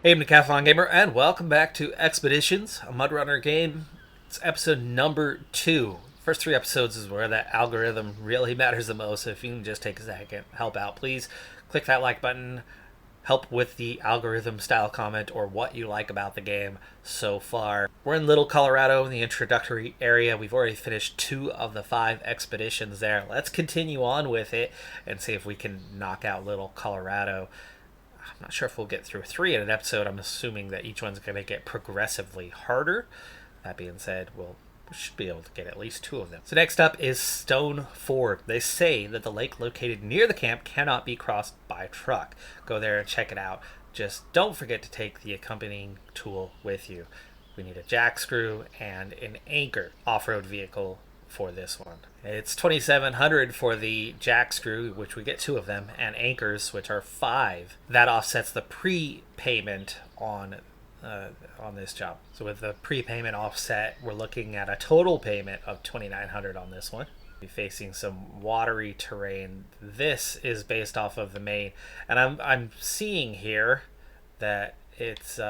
Hey, I'm Decathlon Gamer, and welcome back to Expeditions, a MudRunner game. It's episode number 2. First 3 episodes is where that algorithm really matters the most, so if you can just take a second, help out, please. Click that like button, help with the algorithm style comment or what you like about the game so far. We're in Little Colorado in the introductory area. We've already finished 2 of the 5 expeditions there. Let's continue on with it and see if we can knock out Little Colorado. I'm not sure if we'll get through 3 in an episode. I'm assuming that each one's going to get progressively harder. That being said, we should be able to get at least 2 of them. So next up is Stone Ford. They say that the lake located near the camp cannot be crossed by truck. Go there and check it out. Just don't forget to take the accompanying tool with you. We need a jack screw and an anchor off-road vehicle for this one. It's $2,700 for the jack screw, which we get 2 of them, and anchors, which are 5. That offsets the prepayment on this job. So with the prepayment offset, we're looking at a total payment of $2,900 on this one. Be facing some watery terrain. This is based off of the main, and I'm seeing here that it's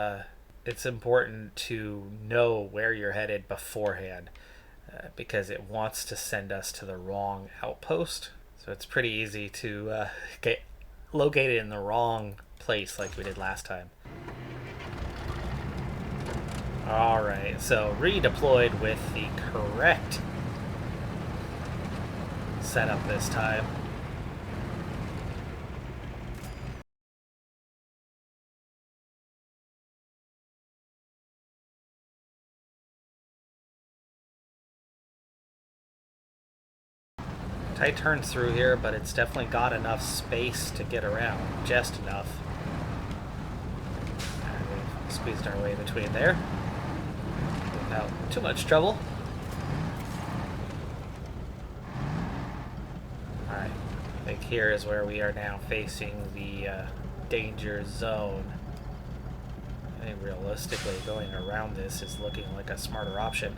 important to know where you're headed beforehand. Because it wants to send us to the wrong outpost. So it's pretty easy to get located in the wrong place like we did last time. Alright, so redeployed with the correct setup this time. Tight turns through here, but it's definitely got enough space to get around. Just enough. We've squeezed our way between there without too much trouble. Alright, I think here is where we are now facing the danger zone. I think realistically going around this is looking like a smarter option.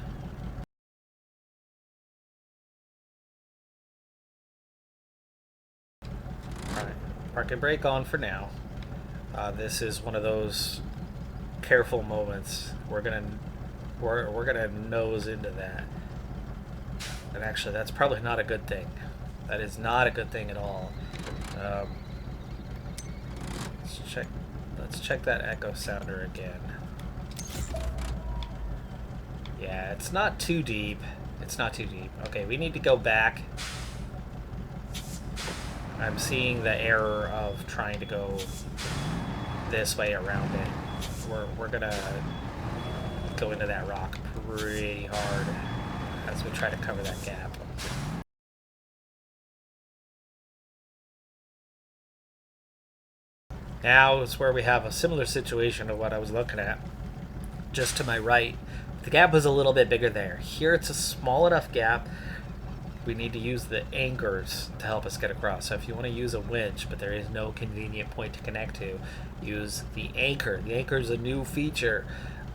Park and brake on for now. This is one of those careful moments. We're gonna nose into that, and actually, that's probably not a good thing. That is not a good thing at all. Let's check that echo sounder again. Yeah, it's not too deep. It's not too deep. Okay, we need to go back. I'm seeing the error of trying to go this way around it. We're gonna go into that rock pretty hard as we try to cover that gap. Now is where we have a similar situation to what I was looking at. Just to my right, the gap was a little bit bigger there. Here it's a small enough gap. We need to use the anchors to help us get across. So if you want to use a winch, but there is no convenient point to connect to, use the anchor. The anchor is a new feature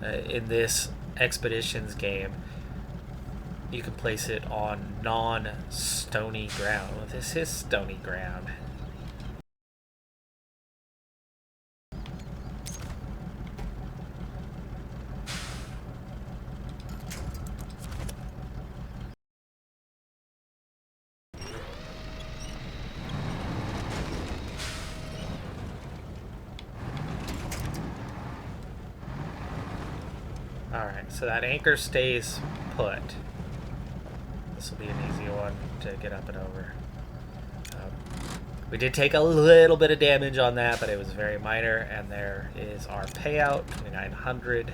in this Expeditions game. You can place it on non-stony ground. Well, this is stony ground. Alright, so that anchor stays put. This will be an easy one to get up and over. We did take a little bit of damage on that, but it was very minor, and there is our payout, 2,900.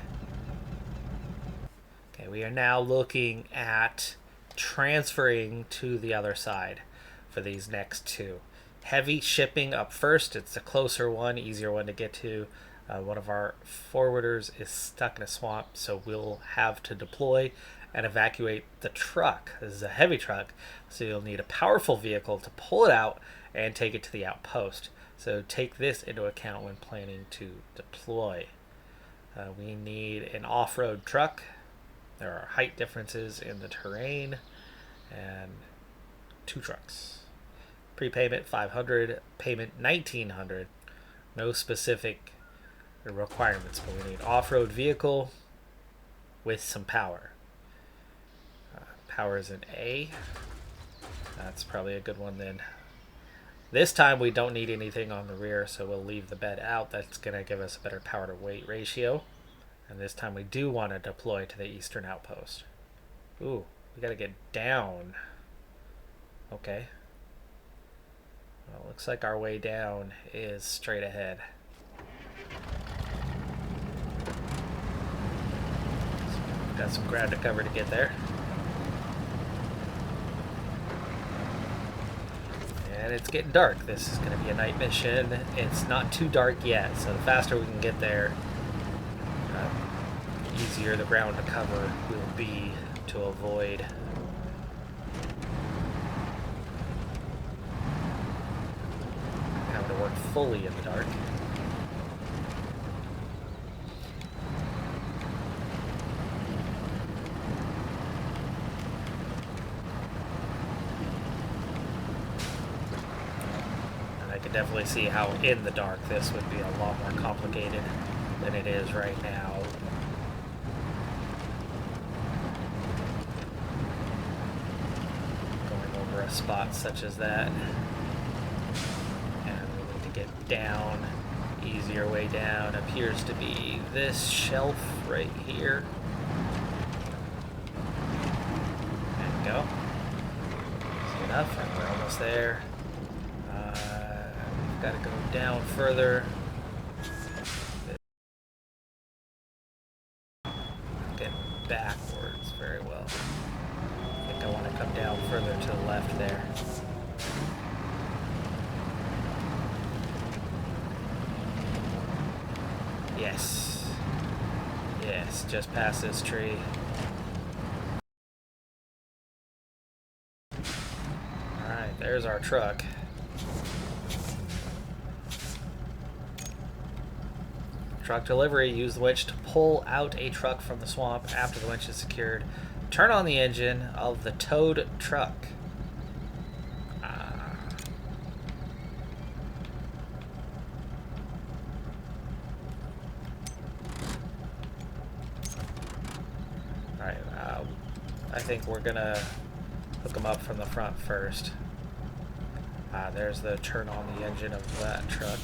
Okay, we are now looking at transferring to the other side for these next 2. Heavy shipping up first. It's a closer one, easier one to get to. One of our forwarders is stuck in a swamp, so we'll have to deploy and evacuate the truck. This is a heavy truck, so you'll need a powerful vehicle to pull it out and take it to the outpost. So take this into account when planning to deploy. We need an off-road truck. There are height differences in the terrain, and 2 trucks. Prepayment $500, payment $1,900. No specific the requirements, but we need off-road vehicle with some power. Power is an A. That's probably a good one then. This time we don't need anything on the rear, so we'll leave the bed out. That's going to give us a better power to weight ratio. And this time we do want to deploy to the eastern outpost. Ooh, we got to get down. Okay. Well, looks like our way down is straight ahead. So we've got some ground to cover to get there. And it's getting dark. This is going to be a night mission. It's not too dark yet, so the faster we can get there, easier the ground to cover will be to avoid having to work fully in the dark. And I could definitely see how in the dark this would be a lot more complicated than it is right now. A spot such as that, and we need to get down. Easier way down appears to be this shelf right here. There we go. Easy enough, and we're almost there. We've got to go down further. Get backwards very well. I want to come down further to the left there. Yes. Yes, just past this tree. Alright, there's our truck. Truck delivery. Use the winch to pull out a truck from the swamp after the winch is secured. Turn on the engine of the towed truck. Alright, I think we're gonna hook them up from the front first. There's the turn on the engine of that truck.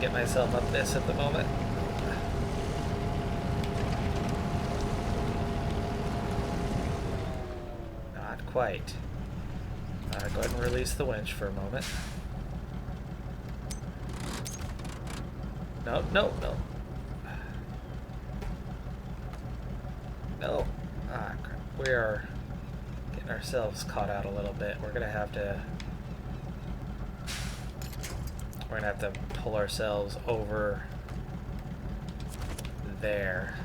Get myself up this at the moment. Not quite. Go ahead and release the winch for a moment. No, no, no. No. Crap. We are getting ourselves caught out a little bit. We're gonna have to pull ourselves over there.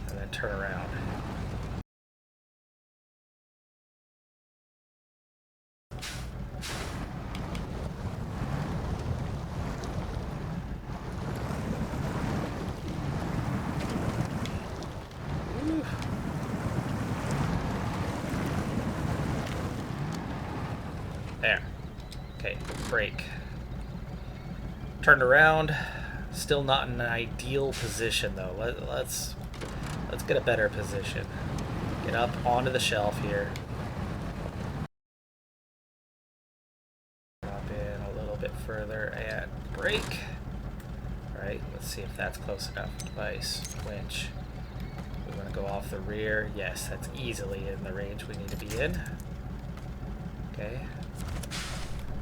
And then turn around. There. Okay, brake. Turned around. Still not in an ideal position though. Let's get a better position. Get up onto the shelf here. Drop in a little bit further and brake. Alright, let's see if that's close enough. Device, winch. We want to go off the rear. Yes, that's easily in the range we need to be in. Okay.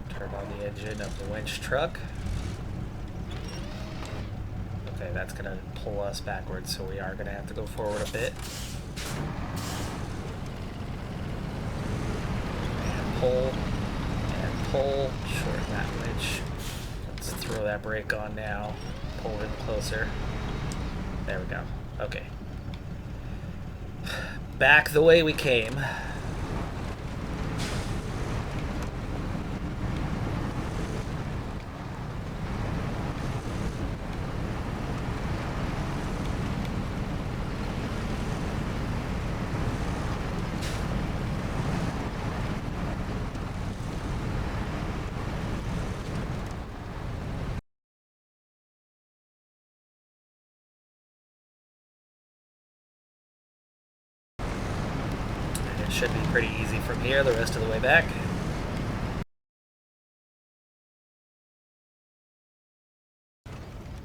Turn on the engine of the winch truck. Okay, that's going to pull us backwards, so we are going to have to go forward a bit. And pull. Shorten that winch. Let's throw that brake on now. Pull in closer. There we go. Okay. Back the way we came. should be pretty easy from here the rest of the way back.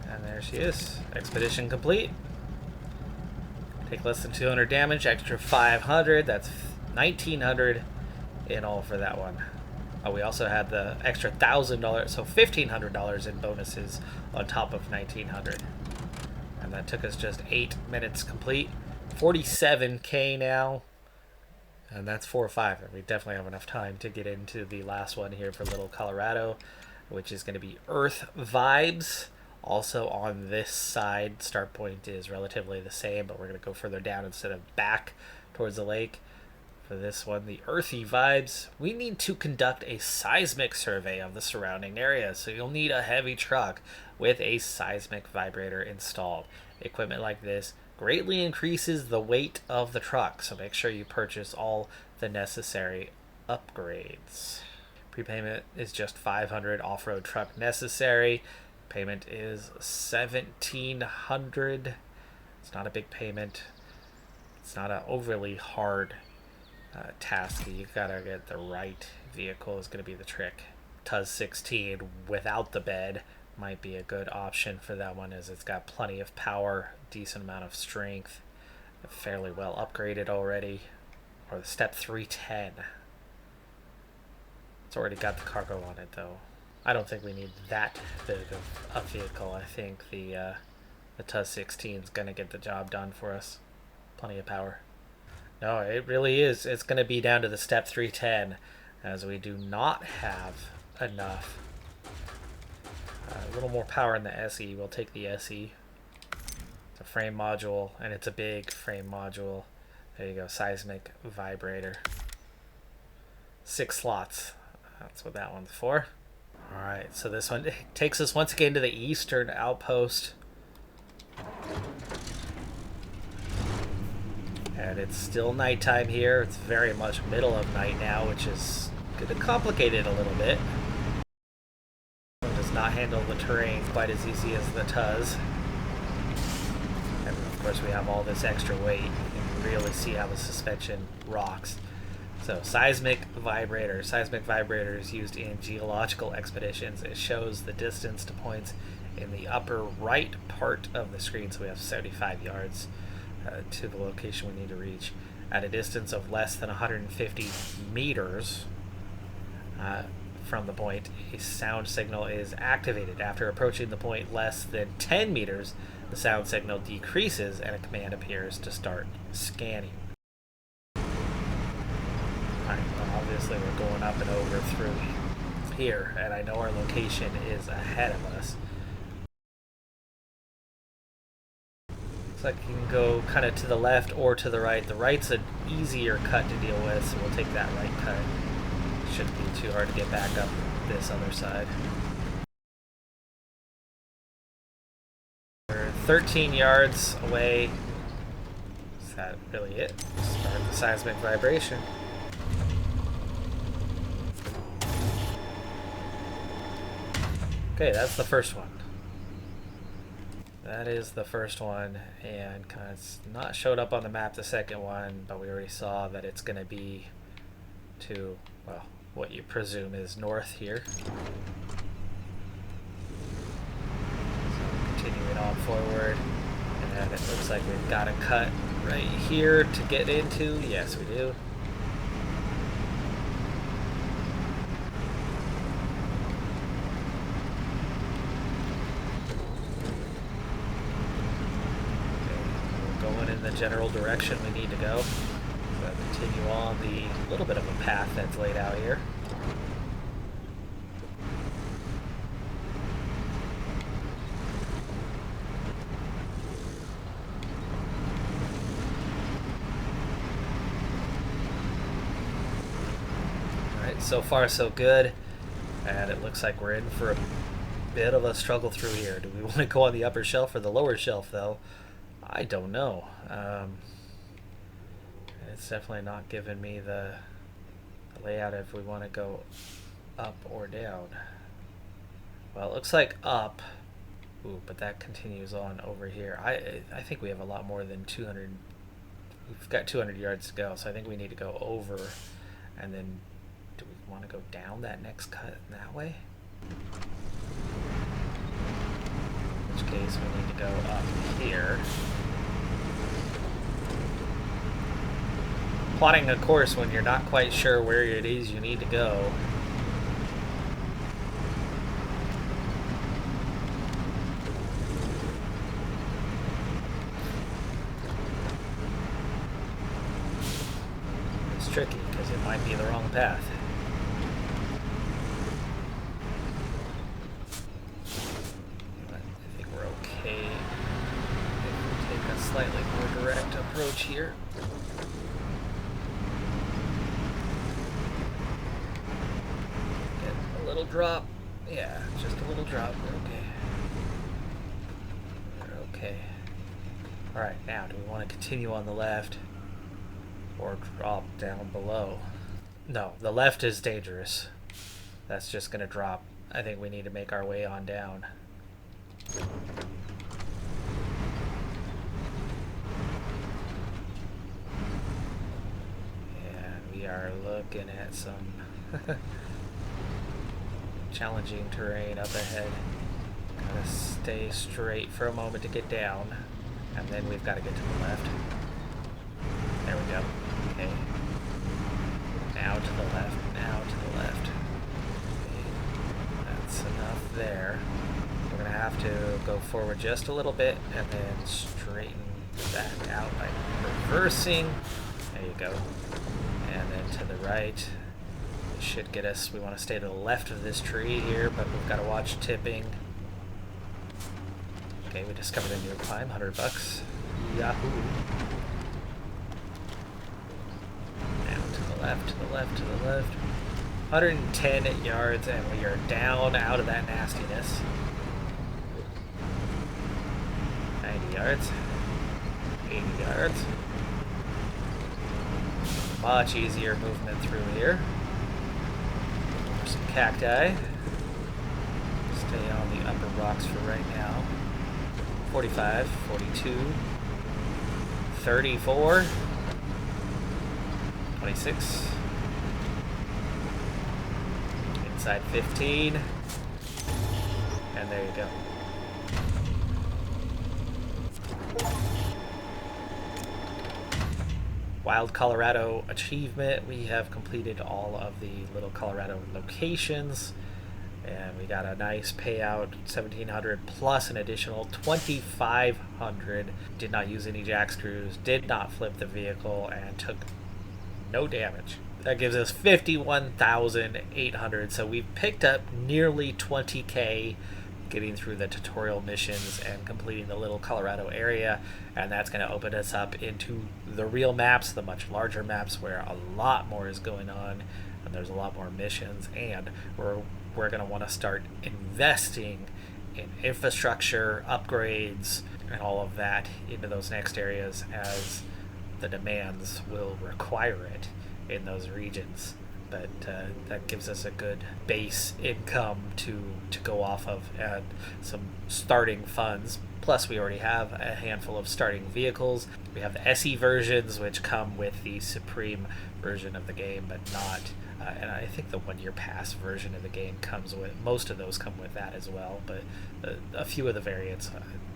And there she is. Expedition complete. Take less than 200 damage, extra 500. That's 1,900 in all for that one. Oh, we also had the extra $1,000, so $1,500 in bonuses on top of 1,900. And that took us just 8 minutes complete. 47K now. And that's 4 or 5. And we definitely have enough time to get into the last one here for Little Colorado, which is going to be Earth Vibes. Also on this side, start point is relatively the same, but we're going to go further down instead of back towards the lake. For this one, the Earthy Vibes, we need to conduct a seismic survey of the surrounding area, so you'll need a heavy truck with a seismic vibrator installed. Equipment like this greatly increases the weight of the truck, so make sure you purchase all the necessary upgrades. Prepayment is just 500, off-road truck necessary. Payment is 1,700. It's not a big payment. It's not an overly hard task. You gotta get the right vehicle is going to be the trick. Tuz 16 without the bed might be a good option for that one, as it's got plenty of power, decent amount of strength, fairly well upgraded already. Or the Step 310. It's already got the cargo on it though. I don't think we need that big of a vehicle. I think the Tuz 16 is going to get the job done for us. Plenty of power. No, it really is. It's going to be down to the Step 310, as we do not have enough. A little more power in the SE. We'll take the SE. It's a frame module, and it's a big frame module. There you go, seismic vibrator. 6 slots. That's what that one's for. Alright, so this one takes us once again to the eastern outpost. And it's still nighttime here. It's very much middle of night now, which is going to complicate it a little bit. It does not handle the terrain quite as easy as the Tuz. And of course we have all this extra weight. You can really see how the suspension rocks. So seismic vibrator. Seismic vibrator is used in geological expeditions. It shows the distance to points in the upper right part of the screen. So we have 75 yards to the location we need to reach. At a distance of less than 150 meters from the point, a sound signal is activated. After approaching the point less than 10 meters, the sound signal decreases and a command appears to start scanning. Obviously we're going up and over through here, and I know our location is ahead of us. Looks like you can go kind of to the left or to the right. The right's an easier cut to deal with, so we'll take that right cut. Shouldn't be too hard to get back up this other side. We're 13 yards away. Is that really it? Start the seismic vibration. Okay, that's the first one. That is the first one, and kind of not showed up on the map the second one, but we already saw that it's going to be to, well, what you presume is north here. So continuing on forward, and it looks like we've got a cut right here to get into. Yes, we do. The general direction we need to go. So continue on the little bit of a path that's laid out here. Alright, so far so good. And it looks like we're in for a bit of a struggle through here. Do we want to go on the upper shelf or the lower shelf though? I don't know. It's definitely not giving me the layout if we want to go up or down. Well, it looks like up. Ooh, but that continues on over here. I think we have a lot more than 200 we've got 200 yards to go, so I think we need to go over, and then do we want to go down that next cut that way? In which case we need to go up here. Plotting a course when you're not quite sure where it is you need to go. It's tricky because it might be the wrong path. But I think we're okay if we take a slightly more direct approach here. Drop. Yeah, just a little drop. Okay. We're okay. Alright, now do we want to continue on the left or drop down below? No, the left is dangerous. That's just going to drop. I think we need to make our way on down. And we are looking at some challenging terrain up ahead. Gotta stay straight for a moment to get down, and then we've got to get to the left. There we go. Okay. Now to the left, now to the left. Okay. That's enough there. We're gonna have to go forward just a little bit and then straighten back out by reversing. There you go. And then to the right. Should get us, we want to stay to the left of this tree here, but we've got to watch tipping. Okay, we discovered a new climb, $100. Yahoo! Now to the left, to the left, to the left. 110 yards, and we are down out of that nastiness. 90 yards. 80 yards. Much easier movement through here. Some cacti. Stay on the upper rocks for right now. 45, 42, 34, 26, inside 15, and there you go. Wild Colorado achievement. We have completed all of the little Colorado locations, and we got a nice payout, 1,700 plus an additional 2,500. Did not use any jack screws, did not flip the vehicle, and took no damage. That gives us 51,800. So we've picked up nearly 20K getting through the tutorial missions and completing the little Colorado area, and that's going to open us up into the real maps, the much larger maps where a lot more is going on and there's a lot more missions, and we're going to want to start investing in infrastructure upgrades and all of that into those next areas as the demands will require it in those regions. But that gives us a good base income to go off of and some starting funds. Plus, we already have a handful of starting vehicles. We have the SE versions, which come with the Supreme version of the game, but not. And I think the 1 year pass version of the game comes with, most of those come with that as well, but a few of the variants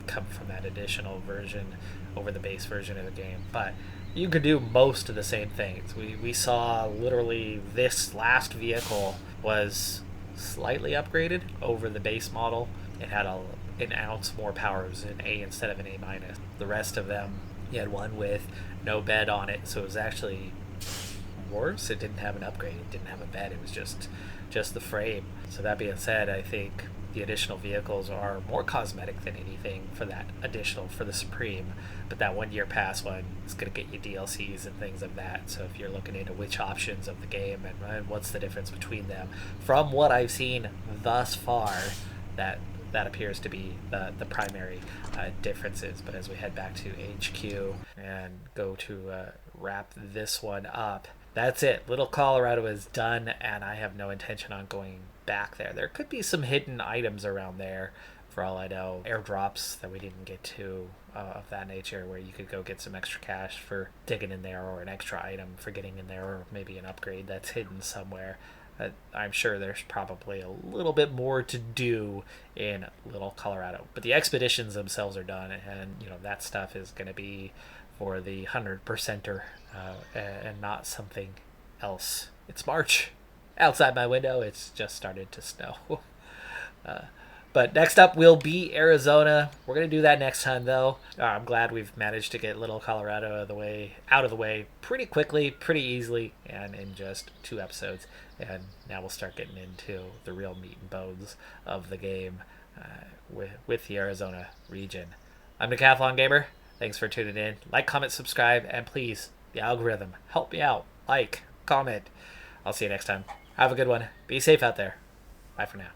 come from that additional version over the base version of the game. But you could do most of the same things. We saw literally this last vehicle was slightly upgraded over the base model. It had an ounce more power. It was an A instead of an A minus. The rest of them, you had one with no bed on it, so it was actually worse. It didn't have an upgrade. It didn't have a bed. It was just the frame. So that being said, I think the additional vehicles are more cosmetic than anything for that additional for the Supreme, but that 1 year pass one is going to get you DLCs and things of that. So if you're looking into which options of the game and what's the difference between them, from what I've seen thus far, that appears to be the primary differences. But as we head back to HQ and go to wrap this one up, that's it. Little Colorado is done, and I have no intention on going back there. There could be some hidden items around there for all I know, airdrops that we didn't get to of that nature, where you could go get some extra cash for digging in there, or an extra item for getting in there, or maybe an upgrade that's hidden somewhere. I'm sure there's probably a little bit more to do in Little Colorado, but the expeditions themselves are done, and that stuff is going to be for the 100%er and not something else. It's March. Outside my window, it's just started to snow. But next up will be Arizona. We're going to do that next time, though. I'm glad we've managed to get Little Colorado out of the way pretty quickly, pretty easily, and in just 2 episodes. And now we'll start getting into the real meat and bones of the game with the Arizona region. I'm Decathlon Gamer. Thanks for tuning in. Like, comment, subscribe, and please, the algorithm, help me out. Like, comment. I'll see you next time. Have a good one. Be safe out there. Bye for now.